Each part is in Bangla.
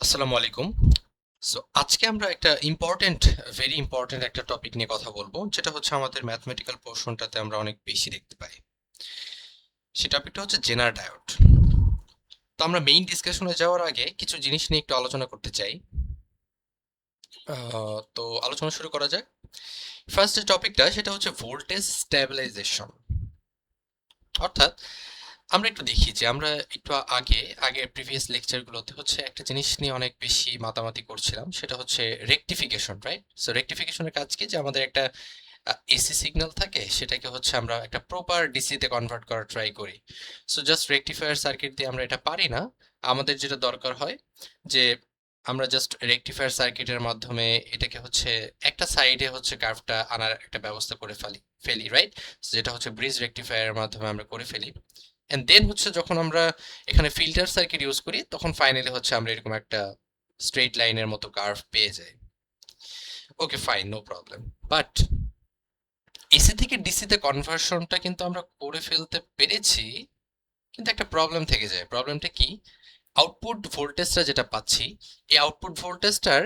আসসালামু আলাইকুম। সো আজকে আমরা একটা ভেরি ইম্পর্টেন্ট একটা টপিক নিয়ে কথা বলবো, যেটা হচ্ছে আমাদের ম্যাথমেটিক্যাল পোর্শনটাতে আমরা অনেক বেশি দেখতে পাই। সেই টপিকটা হচ্ছে জেনার ডায়োড। তো আমরা মেইন ডিসকাশনে যাওয়ার আগে কিছু জিনিস নিয়ে একটু আলোচনা করতে চাই। তো আলোচনা শুরু করা যাক। ফার্স্ট যে টপিকটা সেটা হচ্ছে ভোল্টেজ স্ট্যাবিলাইজেশন। অর্থাৎ আমরা একটু দেখি যে আমরা একটু আগে প্রিভিয়াস লেকচারগুলোতে হচ্ছে একটা জিনিস নিয়ে অনেক বেশি মাতামাতি করছিলাম, সেটা হচ্ছে রেকটিফিকেশন, রাইট? সো রেকটিফিকেশনের কাজ কি, যে আমাদের একটা এসি সিগন্যাল থাকে, সেটাকে হচ্ছে আমরা একটা প্রপার ডিসি তে কনভার্ট করার ট্রাই করি। সো জাস্ট রেকটিফায়ার সার্কিট দিয়ে আমরা এটা পারি না। আমাদের যেটা দরকার হয় যে আমরা জাস্ট রেকটিফায়ার সার্কিটের মাধ্যমে এটাকে হচ্ছে একটা সাইডে হচ্ছে কার্ভটা আনার একটা ব্যবস্থা করে ফেলি, রাইট? যেটা হচ্ছে ব্রিজ রেকটিফায়ারের মাধ্যমে আমরা করে ফেলি। এন্ড দেন হচ্ছে যখন আমরা এখানে ফিল্টার সার্কিট ইউজ করি, তখন ফাইনালি হচ্ছে আমরা এরকম একটা স্ট্রেট লাইনের মতো কার্ভ পেয়ে যাই। Okay, fine, no problem. But AC থেকে ডিসিতে কনভার্সনটা কিন্তু আমরা করে ফেলতে পেরেছি, কিন্তু একটা প্রবলেম থেকে যায়। প্রবলেমটা কি? আউটপুট ভোল্টেজটা যেটা পাচ্ছি, এই আউটপুট ভোল্টেজটার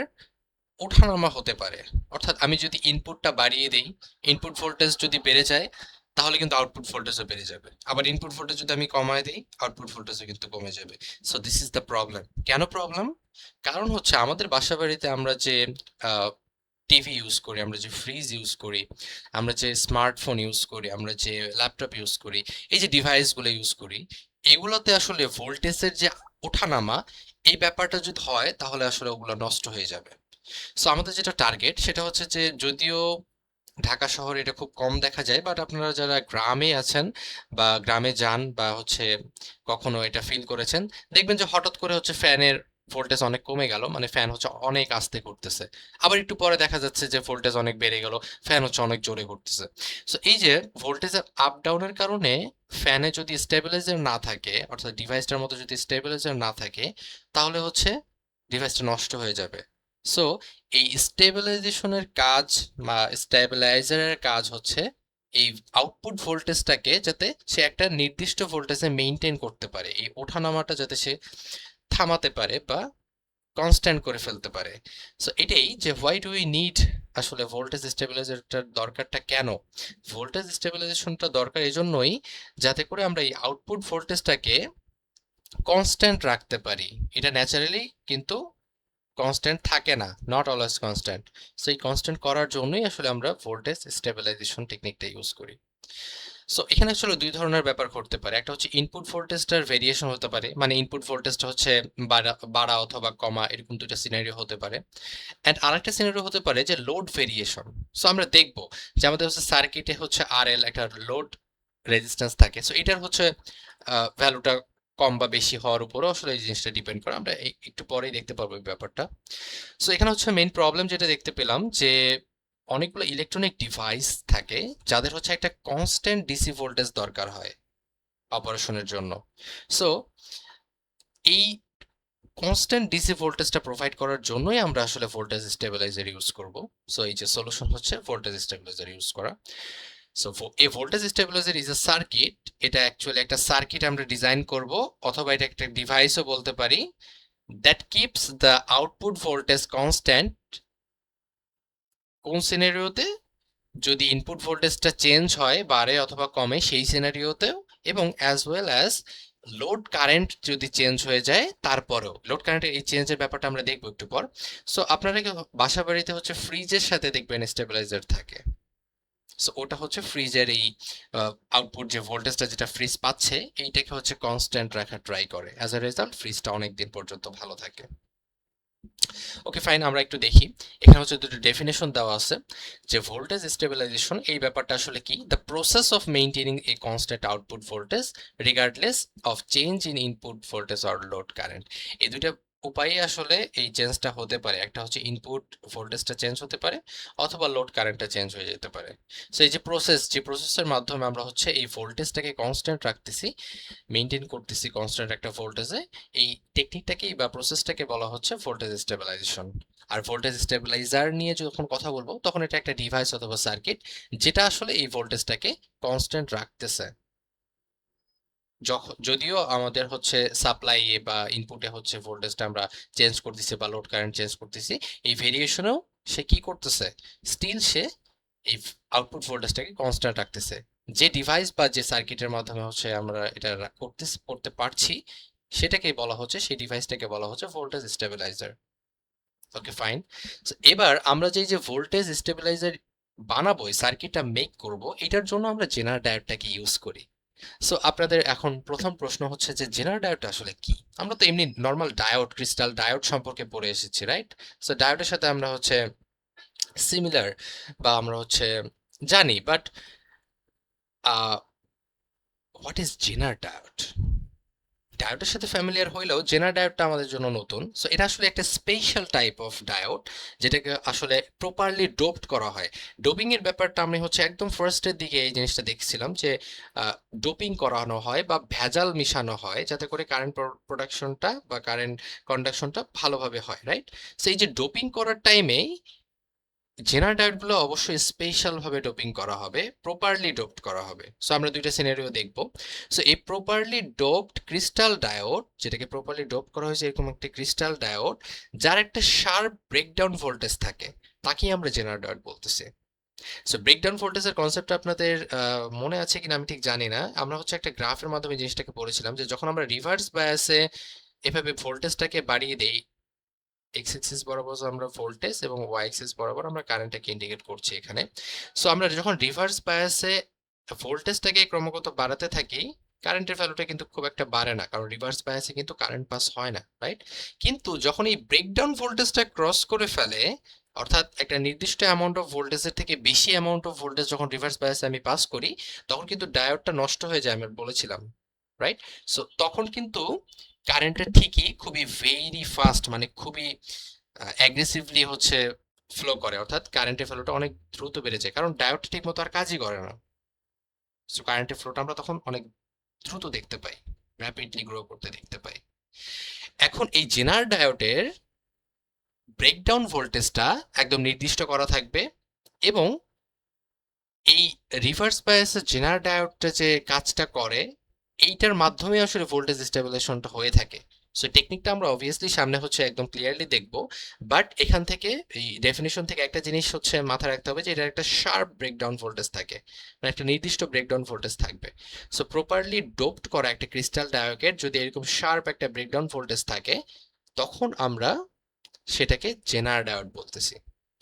ওঠানামা হতে পারে। অর্থাৎ আমি যদি ইনপুটটা বাড়িয়ে দেই, ইনপুট ভোল্টেজ যদি বেড়ে যায়, তাহলে কিন্তু আউটপুট ভোল্টেজও বেড়ে যাবে। আবার ইনপুট ভোল্টেজ যদি আমি কমায় দিই, আউটপুট ভোল্টেজও কিন্তু কমে যাবে। So this is the problem. কেন প্রবলেম? কারণ হচ্ছে আমাদের বাসা বাড়িতে আমরা যে টিভি ইউজ করি, আমরা যে ফ্রিজ ইউজ করি, আমরা যে স্মার্টফোন ইউজ করি, আমরা যে ল্যাপটপ ইউজ করি, এই যে ডিভাইসগুলো ইউজ করি, এগুলোতে আসলে ভোল্টেজের যে ওঠানামা, এই ব্যাপারটা যদি হয়, তাহলে আসলে ওগুলো নষ্ট হয়ে যাবে। সো আমাদের যেটা টার্গেট সেটা হচ্ছে যে, যদিও ঢাকা শহরে এটা খুব কম দেখা যায়, বাট আপনারা যারা গ্রামে আছেন বা গ্রামে যান বা হচ্ছে কখনো এটা ফিল করেছেন, দেখবেন যে হঠাৎ করে হচ্ছে ফ্যানের ভোল্টেজ অনেক কমে গেল, মানে ফ্যান হচ্ছে অনেক আস্তে করতেছে। আবার একটু পরে দেখা যাচ্ছে যে ভোল্টেজ অনেক বেড়ে গেল, ফ্যান হচ্ছে অনেক জোরে করতেছে। সো এই যে ভোল্টেজের আপ ডাউনের কারণে ফ্যানে যদি স্টেবিলাইজার না থাকে, অর্থাৎ ডিভাইসটার মতো যদি স্টেবিলাইজার না থাকে, তাহলে হচ্ছে ডিভাইসটা নষ্ট হয়ে যাবে। সো এই স্টেবিলাইজেশনের কাজ বা স্টেবিলাইজারের কাজ হচ্ছে এই আউটপুট ভোল্টেজটাকে যাতে সে একটা নির্দিষ্ট ভোল্টেজে মেইনটেইন করতে পারে, এই ওঠানামাটা যাতে সে থামাতে পারে বা কনস্ট্যান্ট করে ফেলতে পারে। সো এটাই যে হোয়াই ডু উই নিড আসলে ভোল্টেজ স্টেবিলাইজারটার দরকারটা কেন? ভোল্টেজ স্টেবিলাইজেশনটা দরকার এই জন্যই, যাতে করে আমরা এই আউটপুট ভোল্টেজটাকে কনস্ট্যান্ট রাখতে পারি। এটা ন্যাচারালি কিন্তু কনস্ট্যান্ট থাকে না, নট অলওয়েজ কনস্ট্যান্ট। সো এই কনস্ট্যান্ট করার জন্যই আসলে আমরা ভোল্টেজ স্টেবিলাইজেশন টেকনিকটা ইউজ করি। সো এখানে আসলে দুই ধরনের ব্যাপার ঘটতে পারে। একটা হচ্ছে ইনপুট ভোল্টেজটার ভেরিয়েশন হতে পারে, মানে ইনপুট ভোল্টেজটা হচ্ছে বাড়া বাড়া অথবা কমা, এরকম দুইটা সিনারিও হতে পারে। অ্যান্ড আরেকটা সিনারিও হতে পারে যে লোড ভেরিয়েশন। সো আমরা দেখবো যে আমাদের হচ্ছে সার্কিটে হচ্ছে আরএল একটা লোড রেজিস্ট্যান্স থাকে। সো এটার হচ্ছে ভ্যালুটা কম বা বেশি হওয়ার উপরও আসলে এই জিনিসটা ডিপেন্ড করে। আমরা একটু পরেই দেখতে পারবো এই ব্যাপারটা। সো এখানে হচ্ছে মেইন প্রবলেম যেটা দেখতে পেলাম যে অনেকগুলো ইলেকট্রনিক ডিভাইস থাকে, যাদের হচ্ছে একটা কনস্ট্যান্ট ডিসি ভোল্টেজ দরকার হয় অপারেশনের জন্য। সো এই কনস্ট্যান্ট ডিসি ভোল্টেজটা প্রোভাইড করার জন্যই আমরা আসলে ভোল্টেজ স্টেবিলাইজার ইউজ করব। সো এই যে সলিউশন হচ্ছে ভোল্টেজ স্টেবিলাইজার ইউজ করা। সো এই voltage stabiliser is a circuit. এটা অ্যাকচুয়ালি একটা সার্কিট আমরা ডিজাইন করব, অথবা এটা একটা ডিভাইসও বলতে পারি, that keeps the output voltage constant. কোন সিনারিওতে? যদি ইনপুট ভোল্টেজটা চেঞ্জ হয়, বাড়ে অথবা কমে, সেই সিনারিওতেও, এবং as well as load current যদি চেঞ্জ হয়ে যায়, তারপরেও লোড কারেন্টের এই চেঞ্জের ব্যাপারটা আমরা দেখবো একটু পর। সো আপনারা কি বাসা বাড়িতে হচ্ছে ফ্রিজের সাথে দেখবেন স্টেবিলাইজার থাকে? সো ওটা হচ্ছে ফ্রিজের এই আউটপুট যে ভোল্টেজটা যেটা ফ্রিজ পাচ্ছে, এইটাকে হচ্ছে কনস্ট্যান্ট রাখার ট্রাই করে। অ্যাজ এ রেজাল্ট ফ্রিজটা অনেক দিন পর্যন্ত ভালো থাকে। ওকে, ফাইন, আমরা একটু দেখি। এখানে হচ্ছে দুটো ডেফিনেশন দেওয়া আছে যে ভোল্টেজ স্টেবিলাইজেশন এই ব্যাপারটা আসলে কি: the process of maintaining a constant output voltage regardless of change in input voltage or load current. এই দুইটা উপায়ে আসলে এই চেঞ্জটা হতে পারে। একটা হচ্ছে ইনপুট ভোল্টেজটা চেঞ্জ হতে পারে, অথবা লোড কারেন্টটা চেঞ্জ হয়ে যেতে পারে। সো এই যে প্রসেসের মাধ্যমে আমরা হচ্ছে এই ভোল্টেজটাকে কনস্ট্যান্ট রাখতেছি, মেনটেন করতেছি কনস্ট্যান্ট একটা ভোল্টেজে, এই টেকনিকটাকেই বা প্রসেসটাকে বলা হচ্ছে ভোল্টেজ স্টেবিলাইজেশন। আর ভোল্টেজ স্টেবিলাইজার নিয়ে যখন কথা বলবো, তখন এটা একটা ডিভাইস অথবা সার্কিট যেটা আসলে এই ভোল্টেজটাকে কনস্ট্যান্ট রাখতেছে। যদিও আমাদের হচ্ছে সাপ্লাই বা ইনপুটে হচ্ছে ভোল্টেজটা আমরা চেঞ্জ করতেছি বা লোড কারেন্ট চেঞ্জ করতেছি, এই ভেরিয়েশনেও সে কি করতেছে, স্টিল সে এই আউটপুট ভোল্টেজটাকে কনস্ট্যান্ট রাখতেছে। যে ডিভাইস বা যে সার্কিটের মাধ্যমে হচ্ছে আমরা এটা করতে পারছি, সেটাকেই বলা হচ্ছে, সেই ডিভাইসটাকে বলা হচ্ছে ভোল্টেজ স্টেবিলাইজার। ওকে, ফাইন। এবার আমরা যে ভোল্টেজ স্টেবিলাইজার বানাবো, এই সার্কিটটা মেক করব, এটার জন্য আমরা জেনার ডায়োডটাকে ইউজ করি। সো আপনাদের এখন প্রথম প্রশ্ন হচ্ছে যে জেনার ডায়োড আসলে কি? আমরা তো এমনি নর্মাল ডায়োড, ক্রিস্টাল ডায়োড সম্পর্কে পড়ে এসেছি, রাইট? সো ডায়োডের সাথে আমরা হচ্ছে সিমিলার বা আমরা হচ্ছে জানি, but what is zener diode? ডায়োডের সাথে ফ্যামিলিয়ার হইলেও জেনার ডায়োডটা আমাদের জন্য নতুন। সো এটা আসলে একটা স্পেশাল টাইপ অফ ডায়োড, যেটাকে আসলে প্রপারলি ডোপড করা হয়। ডোপিং এর ব্যাপারটা আমি হচ্ছে একদম ফার্স্টের দিকে এই জিনিসটা দেখছিলাম যে ডোপিং করানো হয় বা ভেজাল মিশানো হয় যাতে করে কারেন্ট প্রোডাকশনটা বা কারেন্ট কন্ডাকশনটা ভালোভাবে হয়, রাইট? সো এই যে ডোপিং করার টাইমে জেনার ডায়োডগুলো অবশ্যই স্পেশাল ভাবে ডোপিং করা হবে, প্রপারলি ডোপড করা হবে। সো আমরা দুইটা সিনারিও দেখব। সো এই প্রপারলি ডোপড ক্রিস্টাল ডায়োড, যেটাকে প্রপারলি ডোপ করা হয়েছে এরকম একটা ক্রিস্টাল ডায়োড, যার একটা শার্প ব্রেকডাউন ভোল্টেজ থাকে, তাকেই আমরা জেনার ডায়োড বলতেছি। সো ব্রেকডাউন ভোল্টেজের কনসেপ্ট আপনাদের মনে আছে কিনা আমি ঠিক জানি না। আমরা হচ্ছে একটা গ্রাফের মাধ্যমে জিনিসটাকে পড়েছিলাম যে যখন আমরা রিভার্স বায়াসে এভাবে ভোল্টেজটাকে বাড়িয়ে দেই, এক্স এক্সিস বরাবর আমরা ভোল্টেজ এবং ওয়াই এক্সিস বরাবর আমরা কারেন্টটাকে ইন্ডিকেট করছি এখানে। সো আমরা যখন রিভার্স বায়াসে ভোল্টেজটাকে ক্রমাগত বাড়াতে থাকি, কারেন্টের ভ্যালুটা কিন্তু খুব একটা বাড়ে না, কারণ রিভার্স বায়াসে কিন্তু কারেন্ট পাস হয় না, রাইট? কিন্তু যখন এই ব্রেকডাউন ভোল্টেজটা ক্রস করে ফেলে, অর্থাৎ একটা নির্দিষ্ট অ্যামাউন্ট অফ ভোল্টেজের থেকে বেশি অ্যামাউন্ট অফ ভোল্টেজ যখন রিভার্স বায়াসে আমি পাস করি, তখন কিন্তু ডায়োডটা নষ্ট হয়ে যায়, আমি বলেছিলাম, রাইট? সো তখন কিন্তু কারেন্টটা ঠিকই খুবই ভেরি ফাস্ট, মানে খুবই অ্যাগ্রেসিভলি হচ্ছে ফ্লো করে, অর্থাৎ কারেন্টের ফ্লোটা অনেক দ্রুত বেড়ে যায়, কারণ ডায়োড ঠিক মতো আর কাজই করে না। সো কারেন্টের ফ্লোটা আমরা তখন অনেক দ্রুত দেখতে পাই, র্যাপিডলি গ্রো করতে দেখতে পাই। এখন এই জেনার ডায়োডের ব্রেকডাউন ভোল্টেজটা একদম নির্দিষ্ট করা থাকবে, এবং এই রিভার্স বায়াসের জেনার ডায়োডটা যে কাজটা করে, এইটার মাধ্যমে আসলে ভোল্টেজ স্টেবিলাইজেশনটা হয়ে থাকে। সো টেকনিকটা আমরা অবভিয়াসলি সামনে হচ্ছে একদম ক্লিয়ারলি দেখব, বাট এখান থেকে এই ডেফিনিশন থেকে একটা জিনিস হচ্ছে মাথায় রাখতে হবে যে এটা একটা শার্প ব্রেকডাউন ভোল্টেজ থাকে, মানে একটা নির্দিষ্ট ব্রেকডাউন ভোল্টেজ থাকবে। সো প্রপারলি ডোপড করা একটা ক্রিস্টাল ডায়োডের যদি এরকম শার্প একটা ব্রেকডাউন ভোল্টেজ থাকে, তখন আমরা সেটাকে জেনার ডায়োড বলতেছি।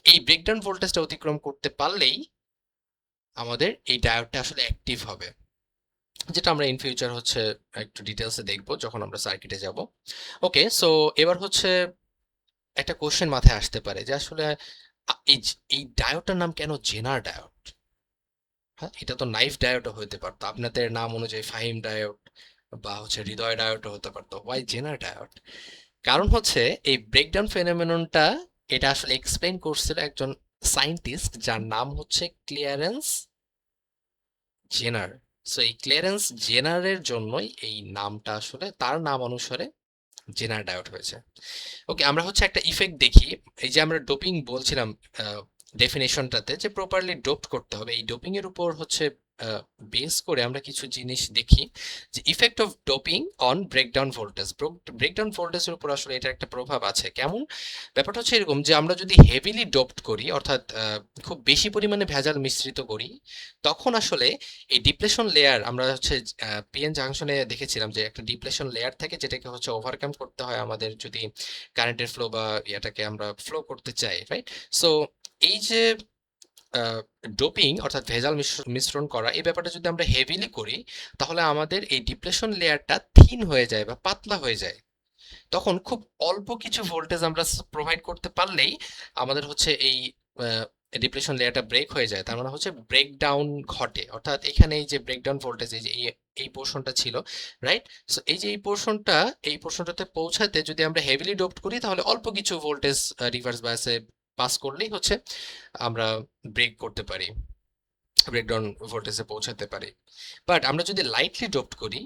এই ব্রেকডাউন ভোল্টেজটা অতিক্রম করতে পারলেই আমাদের এই ডায়োডটা আসলে অ্যাক্টিভ হবে, যেটা আমরা ইন ফিউচার হচ্ছে একটু ডিটেলসে দেখবো যখন আমরা সার্কিটে যাব। ওকে, সো এবার হচ্ছে একটা কোশ্চেন মাথায় আসতে পারে যে আসলে এই ডায়োডটার নাম কেন জেনার ডায়োড? হ্যাঁ, এটা তো নাইফ ডায়োডও হতে পারতো, আপনাদের নাম অনুযায়ী ফাহিম ডায়োড বা হচ্ছে হৃদয় ডায়োডও হতে পারতো। ওয়াই জেনার ডায়োড? কারণ হচ্ছে এই ব্রেকডাউন ফেনোমেননটা, এটা আসলে এক্সপ্লেইন করছিল একজন সায়েন্টিস্ট যার নাম হচ্ছে ক্লিয়ারেন্স জেনার। সো এই ক্লিয়ারেন্স জেনারের জন্যই এই নামটা আসলে তার নাম অনুসারে জেনার ডায়োড হয়েছে। ওকে, আমরা হচ্ছে একটা ইফেক্ট দেখি। এই যে আমরা ডোপিং বলছিলাম ডেফিনেশনটাতে যে প্রপারলি ডোপড করতে হবে, এই ডোপিং এর উপর হচ্ছে বেস করে আমরা কিছু জিনিস দেখি যে effect of doping on breakdown voltage. Breakdown ভোল্টেজের উপর আসলে এটা একটা প্রভাব আছে। কেমন? ব্যাপারটা হচ্ছে এরকম যে আমরা যদি হেভিলি ডোপড করি, অর্থাৎ খুব বেশি পরিমাণে ভেজাল মিশ্রিত করি, তখন আসলে এই ডিপ্লেশন লেয়ার, আমরা হচ্ছে পিএন জাংশনে দেখেছিলাম যে একটা ডিপ্লেশন লেয়ার থাকে যেটাকে হচ্ছে ওভারকাম করতে হয় আমাদের যদি কারেন্টের ফ্লো বা ইয়াটাকে আমরা ফ্লো করতে চাই, রাইট? সো এই যে ডোপিং অর্থাৎ ভেজাল মিশ্রণ করা, এই ব্যাপারটা যদি আমরা হেভিলি করি, তাহলে আমাদের এই ডিপ্লেশন লেয়ারটা থিন হয়ে যায় বা পাতলা হয়ে যায়। তখন খুব অল্প কিছু ভোল্টেজ আমরা প্রোভাইড করতে পারলেই আমাদের হচ্ছে এই ডিপ্লেশন লেয়ারটা ব্রেক হয়ে যায়, তার মানে হচ্ছে ব্রেকডাউন ঘটে। অর্থাৎ এখানে এই যে ব্রেকডাউন ভোল্টেজ, এই যে এই পোর্শনটা ছিল, রাইট? সো এই যে এই পোর্শনটাতে পৌঁছাতে যদি আমরা হেভিলি ডোপড করি, তাহলে অল্প কিছু ভোল্টেজ রিভার্স বায়াসে পাস করলেই হচ্ছে আমরা ব্রেক করতে পারি, ব্রেকডাউন ভোল্টেজে পৌঁছাতে পারি। বাট আমরা যদি লাইটলি ডোপড করি,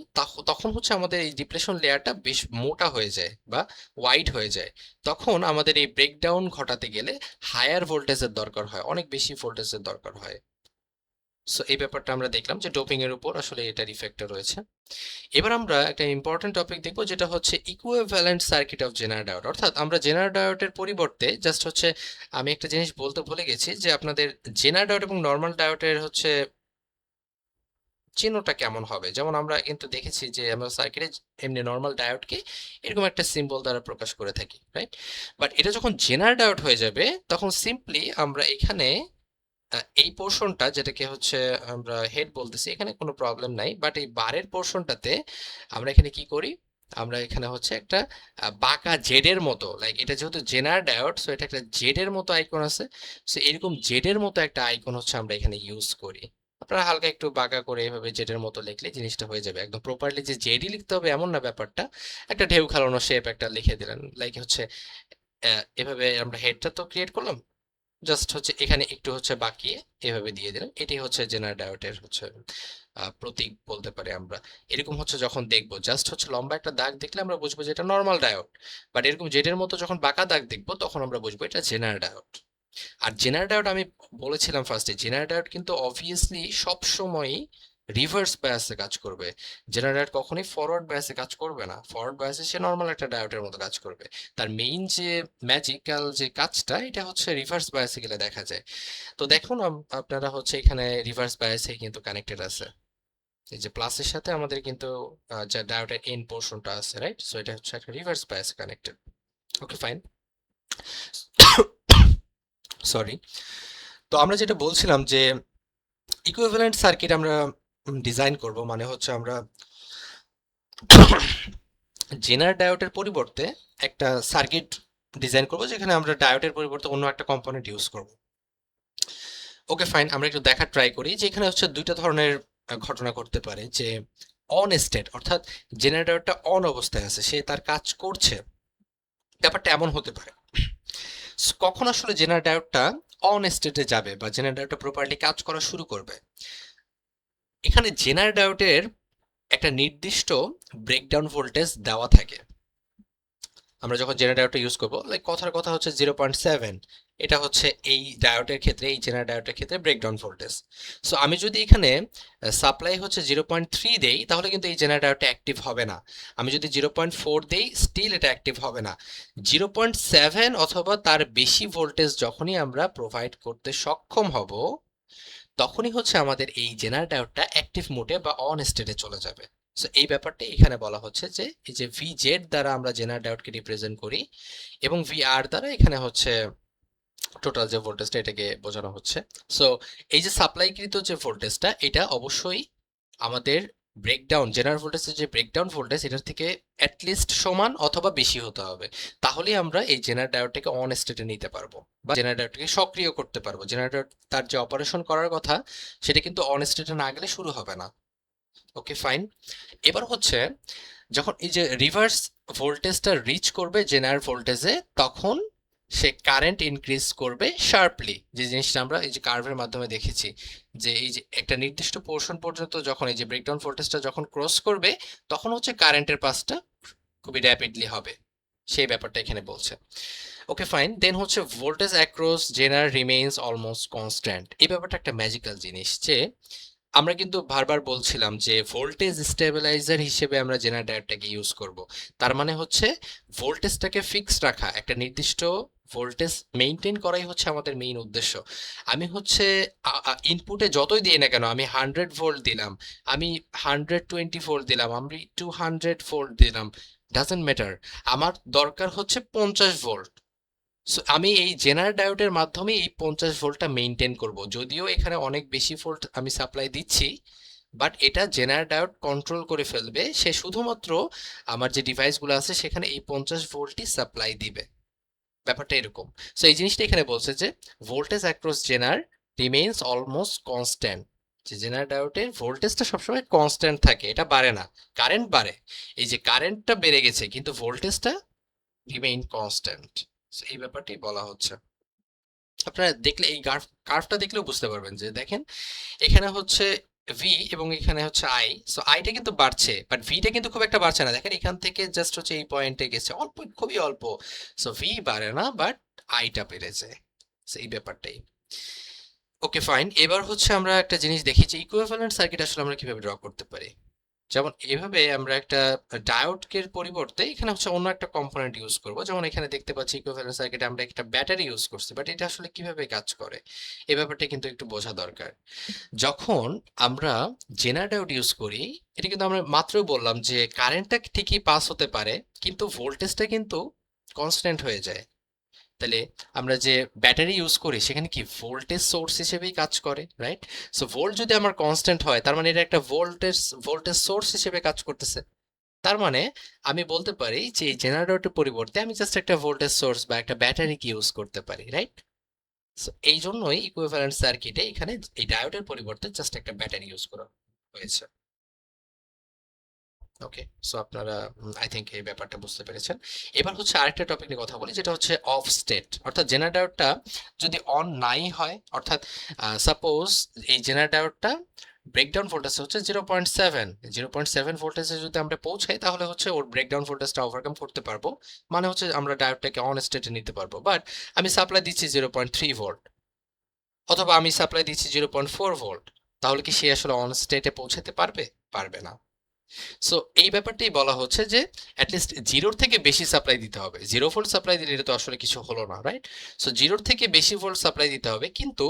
তখন হচ্ছে আমাদের এই ডিপ্লেশন লেয়ারটা বেশ মোটা হয়ে যায় বা ওয়াইড হয়ে যায়। তখন আমাদের এই ব্রেকডাউন ঘটাতে গেলে হায়ার ভোল্টেজের দরকার হয়, অনেক বেশি ভোল্টেজের দরকার হয়। সো এই ব্যাপারটা আমরা দেখলাম যে ডোপিং এর উপর আসলে এটার ইফেক্টটা রয়েছে। এবার আমরা একটা ইম্পর্টেন্ট টপিক দেখবো, যেটা হচ্ছে equivalent circuit of Zener diode. অর্থাৎ আমরা জেনার ডায়োডের পরিবর্তে জাস্ট হচ্ছে, আমি একটা জিনিস বলতে ভুলে গেছি যে আপনাদের জেনার ডায়োড এবং নর্মাল ডায়োডের হচ্ছে চিহ্নটা কেমন হবে। যেমন আমরা কিন্তু দেখেছি যে আমরা সার্কিটে এমনি নর্মাল ডায়োডকে এরকম একটা সিম্বল দ্বারা প্রকাশ করে থাকি, রাইট? বাট এটা যখন জেনার ডায়োড হয়ে যাবে তখন সিম্পলি আমরা এখানে এই পোর্শনটা, যেটাকে হচ্ছে আমরা হেড বলতেছি, এখানে কোনো প্রবলেম নাই, বাট এই বারের পোর্শনটাতে আমরা এখানে কি করি, আমরা এখানে হচ্ছে একটা বাঁকা জেডের মতো, লাইক এটা যেহেতু জেনার ডায়োড, সো এটা একটা জেডের মতো আইকন আছে, সো এরকম জেডের মতো একটা আইকন হচ্ছে আমরা এখানে ইউজ করি। আপনারা হালকা একটু বাঁকা করে এভাবে জেডের মতো লিখলে জিনিসটা হয়ে যাবে। একদম প্রপারলি যে জেডই লিখতে হবে এমন না ব্যাপারটা, একটা ঢেউ খেলানো শেপ একটা লিখে দিলেন, লাইক হচ্ছে এভাবে আমরা হেডটা তো ক্রিয়েট করলাম, জাস্ট হচ্ছে এখানে একটু হচ্ছে বাকিয়ে এভাবে দিয়ে দিলাম। এটাই হচ্ছে জেনার ডায়োডের হচ্ছে প্রতীক বলতে পারি আমরা। এরকম হচ্ছে যখন দেখবো, জাস্ট হচ্ছে লম্বা একটা দাগ দেখলে আমরা বুঝবো যে এটা নর্মাল ডায়োড, বাট এরকম জেডের মতো যখন বাঁকা দাগ দেখবো তখন আমরা বুঝবো এটা জেনার ডায়োড। আর জেনার ডায়োড আমি বলেছিলাম ফার্স্টে, জেনার ডায়োড কিন্তু অবভিয়াসলি সবসময়ই রিভার্স বায়াসে কাজ করবে। জেনার ডায়োড কখনোই ফরওয়ার্ড বায়াসে কাজ করবে না। ফরওয়ার্ড বায়াসে সে নর্মাল একটা ডায়োডের মতো কাজ করবে। তার মেইন যে ম্যাজিক্যাল যে কাজটা, এটা হচ্ছে রিভার্স বায়াসে গেলে দেখা যায়। তো দেখুন আপনারা হচ্ছে এখানে রিভার্স বায়াসে কিন্তু কানেক্টেড আছে। এই যে প্লাসের সাথে আমাদের কিন্তু যে ডায়োডের এন্ড পোর্শনটা আছে, রাইট? সো এটা হচ্ছে একটা রিভার্স বায়াসে কানেক্টেড। ওকে, ফাইন। সরি। তো আমরা যেটা বলছিলাম যে ইকুইভ্যালেন্ট সার্কিট আমরা ডিজাইন করব, মানে হচ্ছে আমরা জেনার ডায়োডের পরিবর্তে একটা সার্কিট ডিজাইন করব যেখানে আমরা ডায়োডের পরিবর্তে অন্য একটা কম্পোনেন্ট ইউজ করব। ওকে, ফাইন। আমরা একটু দেখার ট্রাই করি যে এখানে হচ্ছে দুইটা ধরনের ঘটনা করতে পারে। যে অন স্টেট, অর্থাৎ জেনারেটরটা অন অবস্থায় আছে, সে তার কাজ করছে, ব্যাপারটা এমন হতে পারে। কখন আসলে জেনারেল ডায়োডটা অন স্টেটে যাবে বা জেনারেল ডায়োডটা প্রপারলি কাজ করা শুরু করবে? এখানে জেনারেল ডায়োডের একটা নির্দিষ্ট ব্রেকডাউন ভোল্টেজ দেওয়া থাকে। আমরা যখন জেনারেল ডায়োডটা ইউজ করবো, লাইক কথার কথা হচ্ছে 0.7, এটা হচ্ছে এই ডায়োডের ক্ষেত্রে, এই জেনারেল ডায়োডের ক্ষেত্রে ব্রেকডাউন ভোল্টেজ। সো আমি যদি এখানে সাপ্লাই হচ্ছে 0.3 দেই, তাহলে কিন্তু এই জেনারেল ডায়োডটা অ্যাক্টিভ হবে না। আমি যদি 0.4 দেই, স্টিল এটা অ্যাক্টিভ হবে না। 0.7 অথবা তার বেশি ভোল্টেজ যখনই আমরা প্রোভাইড করতে সক্ষম হব, তখনই হচ্ছে আমাদের এই জেনারেল ডায়োডটা অ্যাক্টিভ মোডে বা অন স্টেটে চলে যাবে। সো এই ব্যাপারটা এখানে বলা হচ্ছে যে এই যে ভি জেড দ্বারা আমরা জেনারেল ডায়োডকে রিপ্রেজেন্ট করি এবং ভি আর দ্বারা এখানে হচ্ছে টোটাল যে ভোল্টেজটা এটাকে বোঝানো হচ্ছে। সো এই যে সাপ্লাইকৃত যে ভোল্টেজটা, এটা অবশ্যই আমাদের ব্রেকডাউন জেনারেল ভোল্টেজের যে ব্রেকডাউন ভোল্টেজ, এটার থেকে অ্যাটলিস্ট সমান অথবা বেশি হতে হবে। তাহলেই আমরা এই জেনারেল ডায়োডটাকে অন স্টেটে নিতে পারবো বা জেনারেল ডায়োডটাকে সক্রিয় করতে পারবো। জেনারেল ডায়োড তার যে অপারেশন করার কথা, সেটা কিন্তু অন স্টেটে না গেলে শুরু হবে না। ওকে, ফাইন। এবার হচ্ছে যখন এই যে রিভার্স ভোল্টেজটা রিচ করবে জেনারেল ভোল্টেজে, তখন সে কারেন্ট ইনক্রিজ করবে শার্পলি। যে জিনিসটা আমরা এই যে কার্ভের মাধ্যমে দেখেছি, যে এই যে একটা নির্দিষ্ট পোর্শন পর্যন্ত যখন এই যে ব্রেকডাউন ভোল্টেজটা যখন ক্রস করবে, তখন হচ্ছে কারেন্টের পাসটা খুবই র্যাপিডলি হবে, সেই ব্যাপারটা এখানে বলছে। ওকে, ফাইন। দেন হচ্ছে ভোল্টেজ অ্যাক্রস জেনার রিমেইনস অলমোস্ট কনস্ট্যান্ট। এই ব্যাপারটা একটা ম্যাজিক্যাল জিনিস, যে আমরা কিন্তু বারবার বলছিলাম যে ভোল্টেজ স্টেবিলাইজার হিসেবে আমরা জেনারেল ডায়োডটাকে ইউজ করব। তার মানে হচ্ছে ভোল্টেজটাকে ফিক্স রাখা, একটা নির্দিষ্ট ভোল্টেজ মেইনটেইন করাই হচ্ছে আমাদের মেইন উদ্দেশ্য। আমি হচ্ছে ইনপুটে যতই দিই না কেন, আমি 100 ভোল্ট দিলাম, আমি 120 ভোল্ট দিলাম, আমি 200 ভোল্ট দিলাম, ডাজন্ট ম্যাটার। আমার দরকার হচ্ছে 50 ভোল্ট। সো আমি এই জেনারেল ডায়োডের মাধ্যমে এই 50 ভোল্টটা মেইনটেইন করব। যদিও এখানে অনেক বেশি ভোল্ট আমি সাপ্লাই দিচ্ছি, বাট এটা জেনারেল ডায়োড কন্ট্রোল করে ফেলবে। সে শুধুমাত্র আমার যে ডিভাইসগুলো আছে সেখানে এই 50 ভোল্টই সাপ্লাই দিবে। ব্যাপারটা এরকম। সো এই জিনিসটা এখানে বলছে যে ভোল্টেজ অ্যাক্রস জেনার রিমেইনস অলমোস্ট কনস্ট্যান্ট। যে জেনারেল ডায়োডের ভোল্টেজটা সবসময় কনস্ট্যান্ট থাকে, এটা বাড়ে না। কারেন্ট বাড়ে, এই যে কারেন্টটা বেড়ে গেছে কিন্তু ভোল্টেজটা রিমেইন কনস্ট্যান্ট। এই ব্যাপারটি বলা হচ্ছে। আপনারা দেখলে এই কার্ভটা দেখলেও বুঝতে পারবেন যে দেখেন এখানে হচ্ছে ভি এবং এখানে হচ্ছে আই। সো আইটা কিন্তু বাড়ছে, বাট ভিটা কিন্তু খুব একটা বাড়ছে না। দেখেন এখান থেকে জাস্ট হচ্ছে এই পয়েন্টে গেছে, অল্প, খুবই অল্প। সো ভি বাড়ে না, বাট আইটা বেড়েছে। সো এই ব্যাপারটাই। ওকে ফাইন, এবার হচ্ছে আমরা একটা জিনিস দেখি যে ইকুইভ্যালেন্ট সার্কিট আসলে আমরা কিভাবে ড্র করতে পারি। যেমন এভাবে আমরা একটা ডায়োডকে পরিবর্তে এখানে হচ্ছে অন্য একটা কম্পোনেন্ট ইউজ করব। যেমন এখানে দেখতে পাচ্ছি ইকুইভ্যালেন্ট সার্কিটে আমরা একটা ব্যাটারি ইউজ করছি, বাট এটা আসলে কিভাবে কাজ করে এই ব্যাপারটা কিন্তু একটু বোঝা দরকার। যখন আমরা জেনার ডায়োড ইউজ করি, এটা কিন্তু আমরা মাত্রই বললাম যে কারেন্টটা ঠিকই পাস হতে পারে, কিন্তু ভোল্টেজটা কিন্তু কনস্ট্যান্ট হয়ে যায়। তাহলে আমরা যে ব্যাটারি ইউজ করি সেখানে কি ভোল্টেজ সোর্স হিসেবেই কাজ করে, রাইট? সো ভোল্ট যদি আমার কনস্ট্যান্ট হয়, তার মানে এটা একটা ভোল্টেজ সোর্স হিসেবে কাজ করতেছে। তার মানে আমি বলতে পারি যে এই জেনারেটরের পরিবর্তে আমি জাস্ট একটা ভোল্টেজ সোর্স বা একটা ব্যাটারিকে ইউজ করতে পারি, রাইট? সো এই জন্যই ইকুইভ্যালেন্ট সার্কিটে এখানে এই ডায়োডের পরিবর্তে জাস্ট একটা ব্যাটারি ইউজ করা হয়েছে। ওকে, সো আপনারা আই থিংক এই ব্যাপারটা বুঝতে পেরেছেন। এবার হচ্ছে আরেকটা টপিক নিয়ে কথা বলি, যেটা হচ্ছে অফ স্টেট। অর্থাৎ জেনারেটরটা যদি অন নাই হয়, অর্থাৎ সাপোজ এই জেনারেটরটা ব্রেকডাউন ভোল্টেজ হচ্ছে 0.7 ভোল্টেজে যদি আমরা পৌঁছাই, তাহলে হচ্ছে ওর ব্রেকডাউন ভোল্টেজটা ওভারকাম করতে পারবো। মানে হচ্ছে আমরা ডায়োডটাকে অন স্টেটে নিতে পারবো। বাট আমি সাপ্লাই দিচ্ছি 0.3 ভোল্ট, অথবা আমি সাপ্লাই দিচ্ছি 0.4 ভোল্ট, তাহলে কি সে আসলে অন স্টেটে পৌঁছাতে পারবে? পারবে না। সো এই ব্যাপারটাই বলা হচ্ছে যে অ্যাটলিস্ট জিরোর থেকে বেশি সাপ্লাই দিতে হবে। 0 ভোল্ট সাপ্লাই দিলে এটা তো আসলে কিছু হলো না, রাইট? সো জিরোর থেকে বেশি ভোল্ট সাপ্লাই দিতে হবে, কিন্তু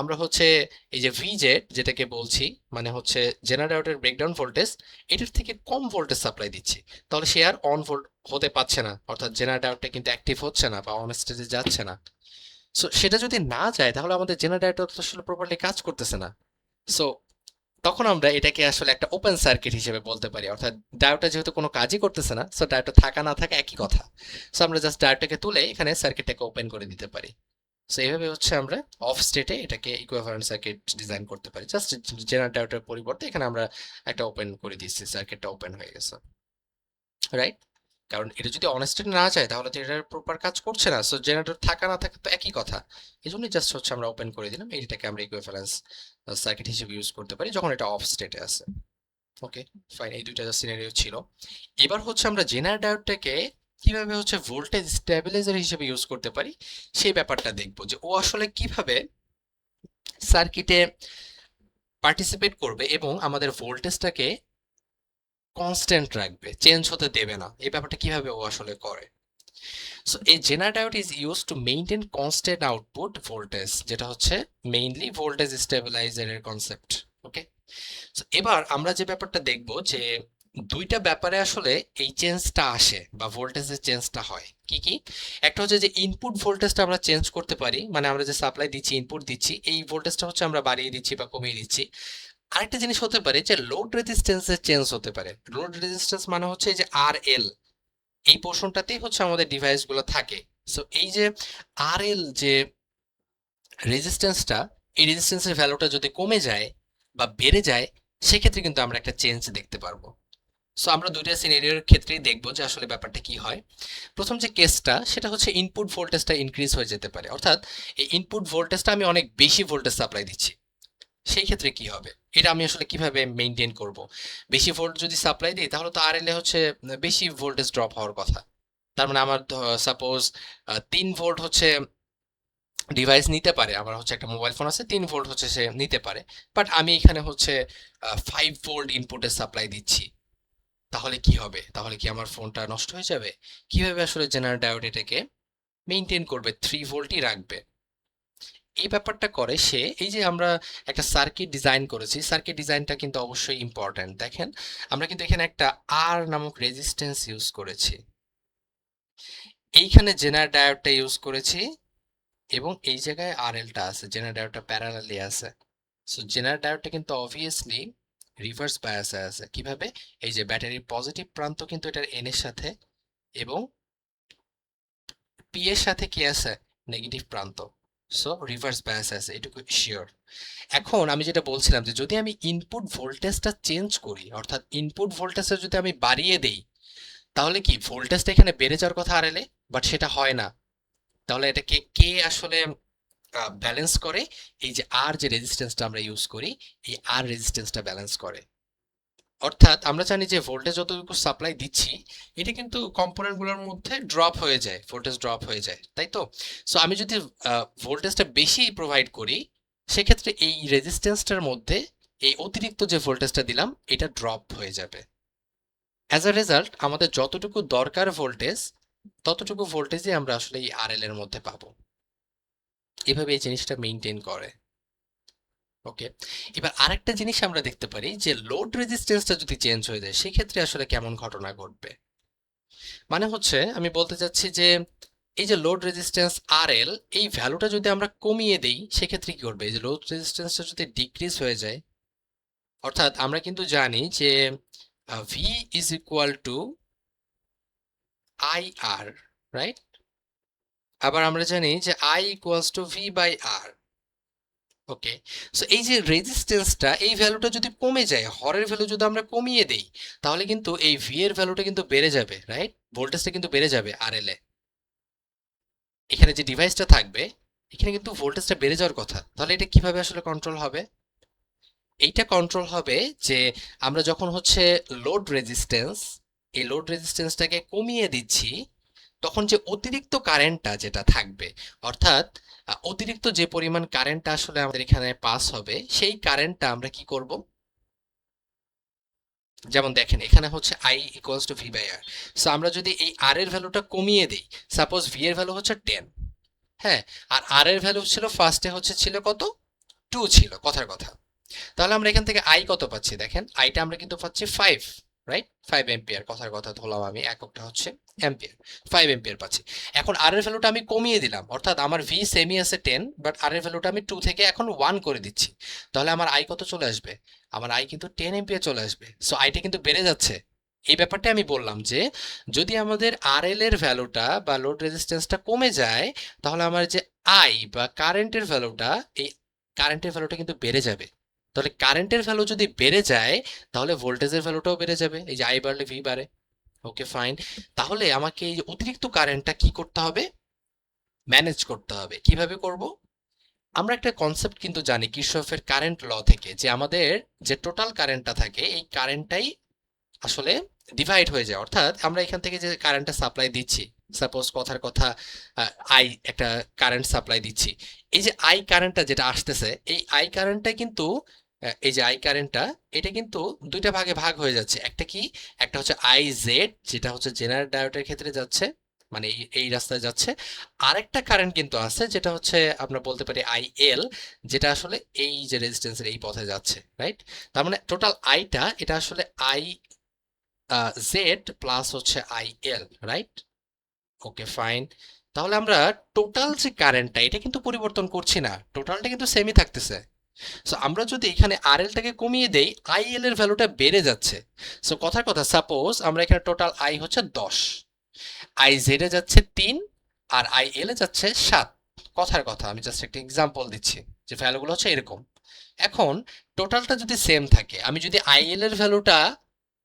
আমরা হচ্ছে এই যে ভিজেড যেটাকে বলছি, মানে হচ্ছে জেনারেটরের ব্রেকডাউন ভোল্টেজ, এটার থেকে কম ভোল্টেজ সাপ্লাই দিচ্ছি। তাহলে সে আর অন ভোল্ট হতে পারছে না, অর্থাৎ জেনারেটরটা কিন্তু অ্যাক্টিভ হচ্ছে না বা অন স্টেজে যাচ্ছে না। সো সেটা যদি না যায়, তাহলে আমাদের জেনারেটর তো আসলে প্রপারলি কাজ করতেছে না। সো তখন আমরা এটাকে আসলে একটা ওপেন সার্কিট হিসেবে বলতে পারি। অর্থাৎ ডায়োডটা যেহেতু কোনো কাজই করতেছে না, সো ডায়োডটা থাকা না থাকা একই কথা। সো আমরা জাস্ট ডায়োডটাকে তুলে এখানে সার্কিটটাকে ওপেন করে দিতে পারি। সো এইভাবে হচ্ছে আমরা অফ স্টেটে এটাকে ইকুইভ্যালেন্ট সার্কিট ডিজাইন করতে পারি। জাস্ট জেনারেল ডায়োডের পরিবর্তে এখানে আমরা একটা ওপেন করে দিচ্ছি, সার্কিটটা ওপেন হয়ে গেছে, রাইট? কারণ এটা যদি অন স্টেটে না যায়, তাহলে তো এটার প্রপার কাজ করছে না। সো জেনারেটর থাকা না থাকা তো একই কথা। এই জন্যই জাস্ট হচ্ছে আমরা ওপেন করে দিলাম, এটাকে আমরা ইকুইভ্যালেন্স সার্কিট হিসেবে ইউজ করতে পারি যখন এটা অফ স্টেটে আছে। ওকে ফাইন, এই দুইটা সিনারিও ছিল। এবার হচ্ছে আমরা জেনার ডায়োডটাকে কিভাবে হচ্ছে ভোল্টেজ স্টেবিলাইজার হিসেবে ইউজ করতে পারি সেই ব্যাপারটা দেখবো, যে ও আসলে কিভাবে সার্কিটে পার্টিসিপেট করবে এবং আমাদের ভোল্টেজটাকে কনস্ট্যান্ট রাখবে, চেঞ্জ হতে দেবে না। এই ব্যাপারটা কিভাবে ও আসলে করে। সো এই zener diode is use to maintain constant output voltage, যেটা হচ্ছে মেইনলি ভোল্টেজ স্টেবিলাইজারের কনসেপ্ট। ওকে, তো এবার আমরা যে ব্যাপারটা দেখব যে দুইটা ব্যাপারে আসলে এই চেঞ্জটা আসে বা ভোল্টেজের চেঞ্জটা হয়। কি কি? একটা হচ্ছে যে ইনপুট ভোল্টেজটা আমরা চেঞ্জ করতে পারি, মানে আমরা যে সাপ্লাই দিচ্ছি, ইনপুট দিচ্ছি, এই ভোল্টেজটা হচ্ছে আমরা বাড়িয়ে দিচ্ছি বা কমিয়ে দিচ্ছি। আরেকটা জিনিস হতে পারে যে লোড রেজিস্ট্যান্সের চেঞ্জ হতে পারে। লোড রেজিস্ট্যান্স মানে হচ্ছে যে আর এল, এই পোর্শনটাতেই হচ্ছে আমাদের ডিভাইসগুলো থাকে। সো এই যে আর এল যে রেজিস্ট্যান্সটা, এই রেজিস্ট্যান্সের ভ্যালুটা যদি কমে যায় বা বেড়ে যায়, সেক্ষেত্রে কিন্তু আমরা একটা চেঞ্জ দেখতে পারবো। সো আমরা দুইটা সিনারিওর ক্ষেত্রেই দেখবো যে আসলে ব্যাপারটা কি হয়। প্রথম যে কেসটা, সেটা হচ্ছে ইনপুট ভোল্টেজটা ইনক্রিজ হয়ে যেতে পারে। অর্থাৎ এই ইনপুট ভোল্টেজটা আমি অনেক বেশি ভোল্টেজ সাপ্লাই দিচ্ছি, সেই ক্ষেত্রে কি হবে, এটা আমি আসলে কিভাবে মেনটেন করব? বেশি ভোল্ট যদি সাপ্লাই দিই, তাহলে তো আর এল এ হচ্ছে বেশি ভোল্টেজ ড্রপ হওয়ার কথা। তার মানে আমার সাপোজ 3 ভোল্ট হচ্ছে ডিভাইস নিতে পারে, আমার হচ্ছে একটা মোবাইল ফোন আছে, 3 ভোল্ট হচ্ছে সে নিতে পারে, বাট আমি এখানে হচ্ছে 5 ভোল্ট ইনপুটের সাপ্লাই দিচ্ছি। তাহলে কি হবে? তাহলে কি আমার ফোনটা নষ্ট হয়ে যাবে? কিভাবে আসলে জেনারেল ডায়োড এটাকে মেনটেন করবে, 3 ভোল্টই রাখবে? এই ব্যাপারটা করে সে, এই যে আমরা একটা সার্কিট ডিজাইন করেছি, সার্কিট ডিজাইনটা কিন্তু অবশ্যই ইম্পর্ট্যান্ট। দেখেন, আমরা কিন্তু এখানে একটা আর নামক রেজিস্ট্যান্স ইউজ করেছি, এইখানে জেনারেল ডায়োডটা ইউজ করেছি, এবং এই জায়গায় আর এলটা আছে, জেনারেল ডায়োডটা প্যারালালি আছে। সো জেনারেল ডায়োডটা কিন্তু অবভিয়াসলি রিভার্স বায়াসে আছে। কিভাবে? এই যে ব্যাটারির পজিটিভ প্রান্ত কিন্তু এটার এন এর সাথে, এবং পি এর সাথে কি আছে? নেগেটিভ প্রান্ত। সো রিভার্স বায়াস আছে, এটুকু শিওর। এখন আমি যেটা বলছিলাম যে যদি আমি ইনপুট ভোল্টেজটা চেঞ্জ করি, অর্থাৎ ইনপুট ভোল্টেজটা যদি আমি বাড়িয়ে দেই, তাহলে কি ভোল্টেজটা এখানে বেড়ে যাওয়ার কথা আর এলে, বাট সেটা হয় না। তাহলে এটাকে কে আসলে ব্যালেন্স করে? এই যে আর যে রেজিস্ট্যান্সটা আমরা ইউজ করি, এই আর রেজিস্ট্যান্সটা ব্যালেন্স করে। অর্থাৎ আমরা জানি যে ভোল্টেজ যতটুকু সাপ্লাই দিচ্ছি, এটা কিন্তু কম্পোনেন্ট গুলোর মধ্যে ড্রপ হয়ে যায়, ভোল্টেজ ড্রপ হয়ে যায়, তাই তো? সো আমি যদি ভোল্টেজটা বেশি প্রোভাইড করি, সেক্ষেত্রে এই রেজিস্ট্যান্সটার মধ্যে এই অতিরিক্ত যে ভোল্টেজটা দিলাম এটা ড্রপ হয়ে যাবে। অ্যাজ আ রেজাল্ট আমাদের যতটুকু দরকার ভোল্টেজ ততটুকু ভোল্টেজই আমরা আসলে এই আরএল এর মধ্যে পাবো। এভাবে এই জিনিসটা মেনটেন করে। ওকে, এবার আরেকটা জিনিস আমরা দেখতে পারি যে লোড রেজিস্ট্যান্সটা যদি চেঞ্জ হয়ে যায় সেক্ষেত্রে আসলে কেমন ঘটনা ঘটবে। মানে হচ্ছে আমি বলতে চাচ্ছি যে এই যে লোড রেজিস্ট্যান্স আরএল এই ভ্যালুটা যদি আমরা কমিয়ে দেই সেক্ষেত্রে কি করবে, এই যে লোড রেজিস্ট্যান্সটা যদি ডিক্রিজ হয়ে যায়, অর্থাৎ আমরা কিন্তু জানি যে V is equal to I R, right? আবার আমরা জানি যে I equals to V by R. Okay, so এই যে রেজিস্ট্যান্সটা এই ভ্যালুটা যদি কমে যায়, হরের ভ্যালু যদি আমরা কমিয়ে দেই, তাহলে কিন্তু এই ভি এর ভ্যালুটা কিন্তু বেড়ে যাবে, রাইট? ভোল্টেজটা কিন্তু বেড়ে যাবে আরএল এ। এখানে যে ডিভাইসটা থাকবে এখানে কিন্তু ভোল্টেজটা বেড়ে যাওয়ার কথা, তাহলে এটা কিভাবে আসলে কন্ট্রোল হবে? এইটা কন্ট্রোল হবে যে আমরা যখন হচ্ছে লোড রেজিস্ট্যান্স, এই লোড রেজিস্ট্যান্সটাকে কমিয়ে দিচ্ছি, তখন যে অতিরিক্ত কারেন্টটা যেটা থাকবে, অর্থাৎ অতিরিক্ত যে পরিমাণ কারেন্টটা আসলে আমাদের এখানে পাস হবে সেই কারেন্টটা আমরা কি করব, যেমন দেখেন এখানে হচ্ছে I equals to V by R. So আমরা যদি এই আর এর ভ্যালুটা কমিয়ে দিই, সাপোজ ভি এর ভ্যালু হচ্ছে 10, হ্যাঁ, আর আর এর ভ্যালু ছিল ফার্স্টে হচ্ছে ছিল কত, 2 ছিল কথার কথা, তাহলে আমরা এখান থেকে আই কত পাচ্ছি, দেখেন আইটা আমরা কিন্তু পাচ্ছি 5, রাইট? 5 এম্পিয়ার, কথার কথা ধরলাম আমি, এককটা হচ্ছে এম্পিয়ার, 5 এম্পিয়ার পাচ্ছি। এখন আর এর ভ্যালুটা আমি কমিয়ে দিলাম, অর্থাৎ আমার ভি সেমই আছে 10, বাট আর এর ভ্যালুটা আমি 2 থেকে এখন 1 করে দিচ্ছি, তাহলে আমার আই কত চলে আসবে, আমার আই কিন্তু 10 এম্পিয়ার চলে আসবে। সো আইটা কিন্তু বেড়ে যাচ্ছে। এই ব্যাপারটা আমি বললাম যে যদি আমাদের আরএল এর ভ্যালুটা বা লোড রেজিস্ট্যান্সটা কমে যায়, তাহলে আমার যে আই বা কারেন্টের ভ্যালুটা, এই কারেন্টের ভ্যালুটা কিন্তু বেড়ে যাবে। তাহলে কারেন্টের ভ্যালু যদি বেড়ে যায় তাহলে ভোল্টেজের ভ্যালুটাও বেড়ে যাবে, এই যে আই বাড়লে ভি বাড়ে। ওকে ফাইন, তাহলে আমাকে এই যে অতিরিক্ত কারেন্টটা কি করতে হবে, ম্যানেজ করতে হবে। কিভাবে করব? আমরা একটা কনসেপ্ট কিন্তু জানি কিরশফের কারেন্ট ল থেকে, যে আমাদের যে টোটাল কারেন্টটা থাকে এই কারেন্টটাই আসলে ডিভাইড হয়ে যায়, অর্থাৎ আমরা এখান থেকে যে কারেন্টটা সাপ্লাই দিচ্ছি, সাপোজ কথার কথা আই একটা কারেন্ট সাপ্লাই দিচ্ছি, এই যে আই কারেন্টটা যেটা আসতেছে এই আই কারেন্টটা কিন্তু এই যে আই কারেন্টটা এটা কিন্তু দুইটা ভাগে ভাগ হয়ে যাচ্ছে। একটা কি, একটা হচ্ছে আই জেড যেটা হচ্ছে জেনারেল ডায়োডের ক্ষেত্রে যাচ্ছে, মানে এই রাস্তায় যাচ্ছে। আরেকটা কারেন্ট কিন্তু আছে যেটা হচ্ছে আমরা বলতে পারি আই এল, যেটা আসলে এই যে রেজিস্ট্যান্সের এই পথে যাচ্ছে, রাইট? তার মানে টোটাল আইটা এটা আসলে আই জেড প্লাস হচ্ছে I L, right? Okay fine, তাহলে আমরা টোটাল যে কারেন্টটা এটা কিন্তু পরিবর্তন করছি না, টোটালটা কিন্তু সেমই থাকতেছে। সো আমরা যদি এখানে আর এলটাকে কমিয়ে দেই আই এল এর ভ্যালুটা বেড়ে যাচ্ছে। সো কথার কথা সাপোজ আমরা এখানে টোটাল আই হচ্ছে 10, আই জেড এ যাচ্ছে 3, আর আই এল এ যাচ্ছে 7, কথার কথা আমি জাস্ট একটা এক্সাম্পল দিচ্ছি যে ভ্যালুগুলো হচ্ছে এরকম। এখন টোটালটা যদি সেম থাকে, আমি যদি আই এল এর ভ্যালুটা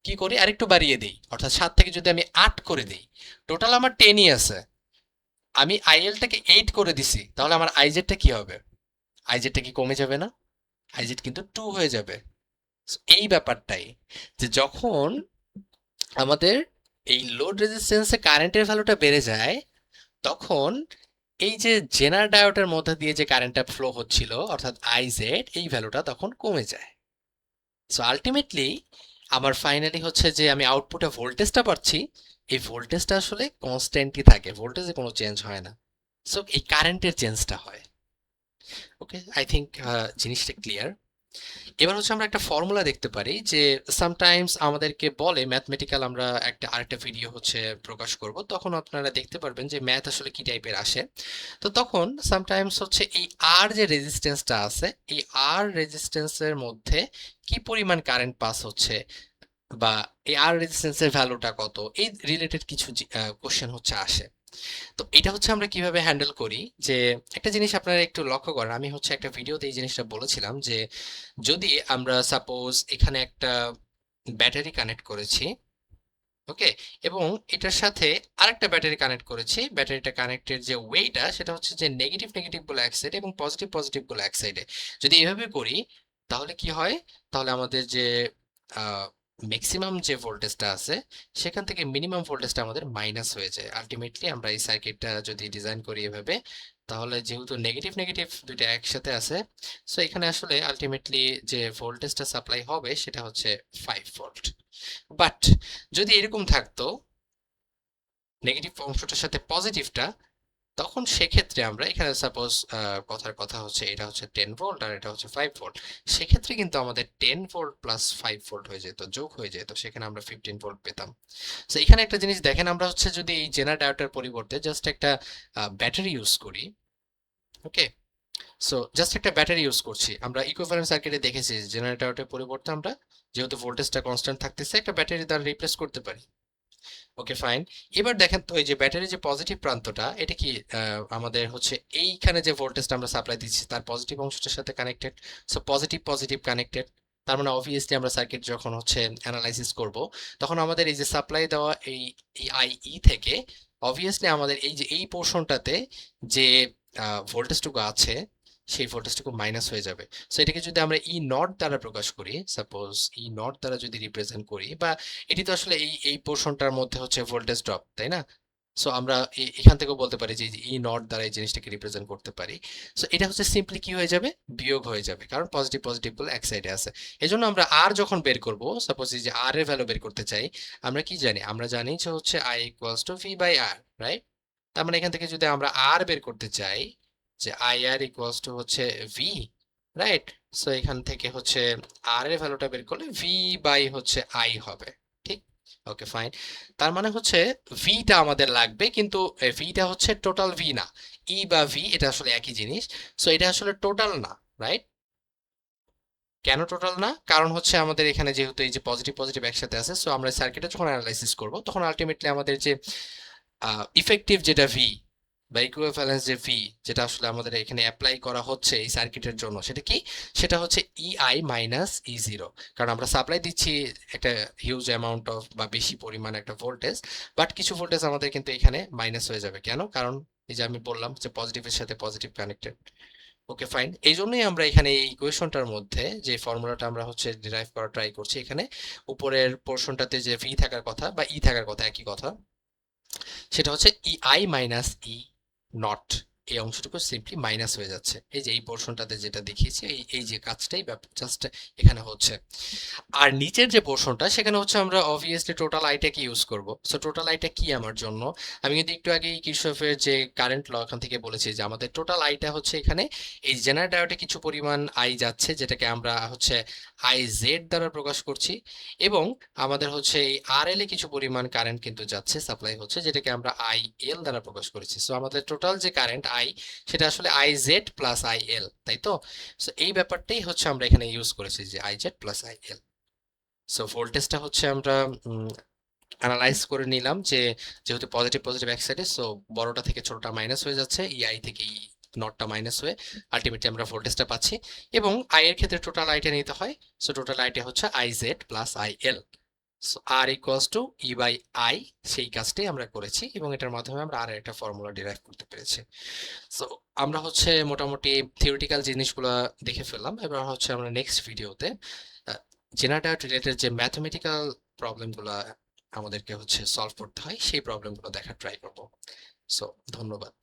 কি করি আরেকটু বাড়িয়ে দিই, অর্থাৎ 7 থেকে যদি আমি 8 করে দিই, টোটাল আমার 10ই আছে, আমি আইএলটাকে 8 করে দিছি, তাহলে আমার আইজেডটা কি হবে, আইজেডটা কি কমে যাবে না? আইজেড কিন্তু 2 হয়ে যাবে। So, এই ব্যাপারটাই যে যখন আমাদের এই লোড রেজিস্ট্যান্সে কারেন্টের ভ্যালুটা বেড়ে যায়, তখন এই যে জেনার ডায়োডের মধ্যে দিয়ে যে কারেন্টটা ফ্লো হচ্ছিল অর্থাৎ আইজেড এই ভ্যালুটা তখন কমে যায়। সো আলটিমেটলি আমার ফাইনালি হচ্ছে যে আমি আউটপুটে ভোল্টেজটা পাচ্ছি, এই ভোল্টেজটা আসলে কনস্ট্যান্টই থাকে, ভোল্টেজে কোনো চেঞ্জ হয় না। সো এই কারেন্টের চেঞ্জটা হয়। ওকে, আই থিঙ্ক জিনিসটা ক্লিয়ার। এবার হচ্ছে আমরা একটা ফর্মুলা দেখতে পারি যে সামটাইমস আমাদেরকে বলে ম্যাথমেটিক্যাল, আমরা একটা আরেকটা ভিডিও হচ্ছে প্রকাশ করব, তখন আপনারা দেখতে পারবেন যে ম্যাথ আসলে কি টাইপের আসে। তো তখন সামটাইমস হচ্ছে এই আর যে রেজিস্ট্যান্সটা আছে এই আর রেজিস্ট্যান্সের মধ্যে কি পরিমাণ কারেন্ট পাস হচ্ছে বা এই আর রেজিস্ট্যান্সের ভ্যালুটা কত, এই রিলেটেড কিছু কোশ্চেন হচ্ছে আসে। তো এটা হচ্ছে আমরা কিভাবে হ্যান্ডেল করি, যে একটা জিনিস আপনারা একটু লক্ষ্য করেন, আমি হচ্ছে একটা ভিডিওতে এই জিনিসটা বলেছিলাম যে যদি আমরা সাপোজ এখানে একটা ব্যাটারি কানেক্ট করেছি, ওকে, এবং এটার সাথে আরেকটা ব্যাটারি কানেক্ট করেছি, ব্যাটারিটা কানেক্টের যে ওয়েটা সেটা হচ্ছে যে নেগেটিভ নেগেটিভ গুলো এক সাইডে এবং পজিটিভ পজিটিভ গুলো এক সাইডে, যদি এভাবে করি তাহলে কি হয়, তাহলে আমাদের যে ম্যাক্সিমাম যে ভোল্টেজটা আছে সেখান থেকে মিনিমাম ভোল্টেজটা আমাদের মাইনাস হয়ে যায়। আলটিমেটলি আমরা এই সার্কিটটা যদি ডিজাইন করি এভাবে, তাহলে যেহেতু নেগেটিভ নেগেটিভ দুইটা একসাথে আছে, সো এখানে আসলে আলটিমেটলি যে ভোল্টেজটা সাপ্লাই হবে সেটা হচ্ছে 5 ভোল্ট। বাট যদি এরকম থাকতো নেগেটিভ অংশটার সাথে পজিটিভটা, তখন সেক্ষেত্রে আমরা এখানে সাপোজ কথার কথা হচ্ছে এটা হচ্ছে 10 ভোল্ট আর এটা হচ্ছে 5 ভোল্ট, সেক্ষেত্রে কিন্তু আমাদের 10 ভোল্ট প্লাস 5 ভোল্ট হয়ে যেত, যোগ হয়ে যেত, সেখানে আমরা 15 ভোল্ট পেতাম। তো এখানে একটা জিনিস দেখেন, আমরা হচ্ছে যদি এই জেনার ডায়োডের পরিবর্তে জাস্ট একটা ব্যাটারি ইউজ করি, ওকে, সো জাস্ট একটা ব্যাটারি ইউজ করছি, আমরা ইকুইভ্যালেন্ট সার্কিটে দেখেছি জেনারেটরের পরিবর্তে আমরা যেহেতু ভোল্টেজটা কনস্ট্যান্ট থাকতেছে একটা ব্যাটারি দ্বারা রিপ্লেস করতে পারি। Okay fine. এবার দেখেন তো এই যে ব্যাটারির যে পজিটিভ প্রান্তটা এটা কি আমাদের হচ্ছে এইখানে যে ভোল্টেজটা আমরা সাপ্লাই দিচ্ছি তার পজিটিভ অংশটার সাথে connected. So positive positive connected, তার মানে অবভিয়াসলি আমরা সার্কিট যখন হচ্ছে অ্যানালাইসিস করব তখন আমাদের এই যে সাপ্লাই দেওয়া এই আইই থেকে অবভিয়াসলি আমাদের এই যে এই পোর্শনটাতে যে ভোল্টেজটুকু আছে সেই ভোল্টেজটুকু মাইনাস হয়ে যাবে। সো এটাকে যদি আমরা ই নট দ্বারা প্রকাশ করি, সাপোজ ই নট দ্বারা যদি রিপ্রেজেন্ট করি, বা এটি তো আসলে এই পোর্শনটার মধ্যে হচ্ছে ভোল্টেজ ড্রপ, তাই না? সো আমরা এখান থেকেও বলতে পারি যে ই নট দ্বারা এই জিনিসটাকে রিপ্রেজেন্ট করতে পারি। সো এটা হচ্ছে সিম্পলি কি হয়ে যাবে, বিয়োগ হয়ে যাবে, কারণ পজিটিভ পজিটিভ গুলো এক সাইডে আছে। এজন্য আমরা আর যখন বের করব, সাপোজ এই যে আর এর ভ্যালু বের করতে চাই, আমরা কি জানি, আমরা জানি যে হচ্ছে I equals to V by R, right? তার মানে এখান থেকে যদি আমরা আর বের করতে চাই, যে আই আর ইকুয়ালস টু হচ্ছে ভি, রাইট? সো এখান থেকে হচ্ছে আর এর ভ্যালুটা বের করলে ভি বাই হচ্ছে আই হবে, ঠিক? Okay fine. তার মানে হচ্ছে ভিটা আমাদের লাগবে, কিন্তু ভিটা হচ্ছে টোটাল ভি না, ই বা ভি এটা আসলে একই জিনিস। সো এটা আসলে টোটাল না, রাইট? কেন টোটাল না? কারণ হচ্ছে আমাদের এখানে যেহেতু এই যে পজিটিভ পজিটিভ একসাথে আছে, সো আমরা সার্কিটে যখন অ্যানালাইসিস করব তখন আলটিমেটলি আমাদের যে ইফেক্টিভ যেটা ভি বা ইকুইভ্যালেন্স যে ভি যেটা আসলে আমাদের এখানে অ্যাপ্লাই করা হচ্ছে এই সার্কিটের জন্য, সেটা কি, সেটা হচ্ছে ইআই মাইনাস ই জিরো। কারণ আমরা সাপ্লাই দিচ্ছি একটা হিউজ অ্যামাউন্ট অফ বা বেশি পরিমাণ একটা ভোল্টেজ, বাট কিছু ভোল্টেজ আমাদের কিন্তু এখানে মাইনাস হয়ে যাবে। কেন? কারণ এই যে আমি বললাম যে পজিটিভের সাথে পজিটিভ কানেক্টেড। Okay fine. এই জন্যই আমরা এখানে এই ইকুয়েশনটার মধ্যে যে ফর্মুলাটা আমরা হচ্ছে ডিরাইভ করা ট্রাই করছি, এখানে উপরের পোর্শনটাতে যে ভি থাকার কথা বা ই থাকার কথা, একই কথা, সেটা হচ্ছে E I minus E not, এই অংশটুকু সিম্পলি মাইনাস হয়ে যাচ্ছে। এই যে এই পোর্শনটাতে যেটা দেখিয়েছি এই এই যে কাজটাই জাস্ট এখানে হচ্ছে। আর নিচের যে পোর্শনটা সেখানে হচ্ছে আমরা অবভিয়াসলি টোটাল আইটাকে ইউজ করব। সো টোটাল আইটা কি আমার জন্য, আমি কিন্তু একটু আগে কিরশফের যে কারেন্ট ল এখান থেকে বলেছি যে আমাদের টোটাল আইটা হচ্ছে এখানে এই জেনারেল ডায়োডে কিছু পরিমাণ আই যাচ্ছে যেটাকে আমরা হচ্ছে আই জেড দ্বারা প্রকাশ করছি, এবং আমাদের হচ্ছে এই আর এল এ কিছু পরিমাণ কারেন্ট কিন্তু যাচ্ছে, সাপ্লাই হচ্ছে, যেটাকে আমরা আই এল দ্বারা প্রকাশ করেছি। সো আমাদের টোটাল যে কারেন্ট আই সেটা আসলে আই জেড প্লাস আই এল, তাই তো? সো এই ব্যাপারটাই হচ্ছে আমরা এখানে ইউজ করেছি যে I Z plus I L. So ভোল্টেজটা হচ্ছে আমরা অ্যানালাইজ করে নিলাম যে যেহেতু পজিটিভ পজিটিভ এক সাইডে, সো বড়টা থেকে ছোটটা মাইনাস হয়ে যাচ্ছে, ইআই থেকে ই নটটা মাইনাস হয়ে আলটিমেটলি আমরা ভোল্টেজটা পাচ্ছি, এবং আই এর ক্ষেত্রে টোটাল আইটা নিতে হয়। সো টোটাল আইটা হচ্ছে I Z plus I L. So R equals to E by I, সেই কাজটাই আমরা করেছি এবং এটার মাধ্যমে আমরা আর একটা ফর্মুলা ডিরাইভ করতে পেরেছি। সো আমরা হচ্ছে মোটামুটি থিওরিটিক্যাল জিনিসগুলো দেখে ফেললাম। এবার হচ্ছে আমরা নেক্সট ভিডিওতে জেনারেটর রিলেটেড যে ম্যাথমেটিক্যাল প্রবলেমগুলো আমাদেরকে হচ্ছে সলভ করতে হয় সেই প্রবলেমগুলো দেখার ট্রাই করব। সো ধন্যবাদ।